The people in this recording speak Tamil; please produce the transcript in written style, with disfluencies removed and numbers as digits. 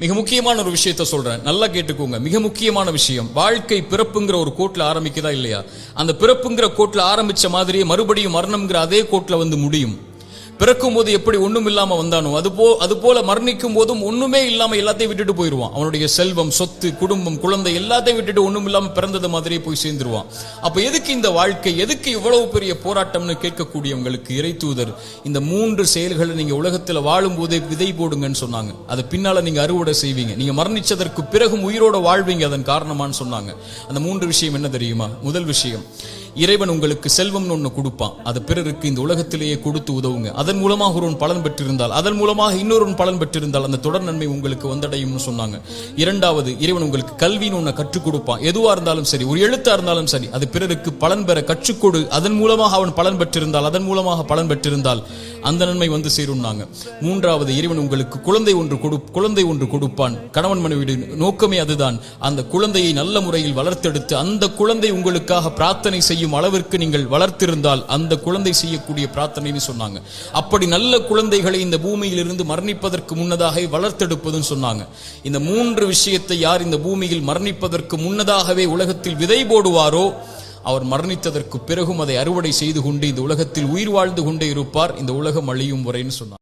மிக முக்கியமான ஒரு விஷயத்த சொல்றேன், நல்லா கேட்டுக்கோங்க. மிக முக்கியமான விஷயம், வாழ்க்கை பிறப்புங்கிற ஒரு கோட்ல ஆரம்பிக்குதா இல்லையா? அந்த பிறப்புங்கிற கோட்ல ஆரம்பிச்ச மாதிரியே மறுபடியும் மரணம்ங்கிற அதே கோட்ல வந்து முடியும். பிறக்கும் போது எப்படி ஒண்ணும் இல்லாம வந்தானோ அது போல மரணிக்கும் போதும் ஒண்ணுமே இல்லாம எல்லாத்தையும் விட்டுட்டு போயிருவான். அவனுடைய செல்வம், சொத்து, குடும்பம், குழந்தை எல்லாத்தையும் விட்டுட்டு ஒண்ணும் இல்லாம பிறந்தது மாதிரியே போய் சேர்ந்துருவான். அப்ப எதுக்கு இந்த வாழ்க்கை, எதுக்கு இவ்வளவு பெரிய போராட்டம்னு கேட்கக்கூடியவங்களுக்கு இறை தூதர் இந்த 3 செயல்களை நீங்க உலகத்துல வாழும் போதே விதை போடுங்கன்னு சொன்னாங்க. அது பின்னால நீங்க அறுவடை செய்வீங்க, நீங்க மரணிச்சதற்கு பிறகும் உயிரோட வாழ்வீங்க, அதன் காரணமான்னு சொன்னாங்க. அந்த 3 விஷயம் என்ன தெரியுமா? முதல் விஷயம், இறைவன் உங்களுக்கு செல்வம்னு ஒண்ணு கொடுப்பான், அது பிறருக்கு இந்த உலகத்திலேயே கொடுத்து உதவுங்க. அதன் மூலமாக ஒருவன் பலன் பெற்றிருந்தால், அதன் மூலமாக இன்னொருவன் பலன் பெற்றிருந்தால் அந்த தொடர் நன்மை உங்களுக்கு வந்தடையும்னு சொன்னாங்க. இரண்டாவது, இறைவன் உங்களுக்கு கல்வின்னு ஒண்ணு கற்றுக் கொடுப்பான். எதுவா இருந்தாலும் சரி, ஒரு எழுத்தா இருந்தாலும் சரி, அது பிறருக்கு பலன் பெற கற்றுக்கொடு. அதன் மூலமாக அவன் பலன் பெற்றிருந்தால், அதன் மூலமாக பலன் பெற்றிருந்தால் அந்த நன்மை வந்து சேரும்னாங்க. மூன்றாவது, இறைவன் உங்களுக்கு குழந்தை ஒன்று கொடுப்பான். கணவன் மனைவி நோக்கமே அதுதான். அந்த குழந்தையை நல்ல முறையில் வளர்த்தெடுத்து அந்த குழந்தை உங்களுக்காக பிரார்த்தனை செய்யும் அளவிற்கு நீங்கள் வளர்த்திருந்தால் அந்த குழந்தை செய்யக்கூடிய பிரார்த்தனைன்னு சொன்னாங்க. அப்படி நல்ல குழந்தைகளை இந்த பூமியில் இருந்து மரணிப்பதற்கு முன்னதாக வளர்த்தெடுப்பதுன்னு சொன்னாங்க. இந்த 3 விஷயத்தை யார் இந்த பூமியில் மரணிப்பதற்கு முன்னதாகவே உலகத்தில் விதை போடுவாரோ அவர் மரணித்ததற்கு பிறகும் அதை அறுவடை செய்து கொண்டு இந்த உலகத்தில் உயிர் வாழ்ந்து கொண்டே இருப்பார், இந்த உலகம் அழியும் வரைன்னு சொன்னார்.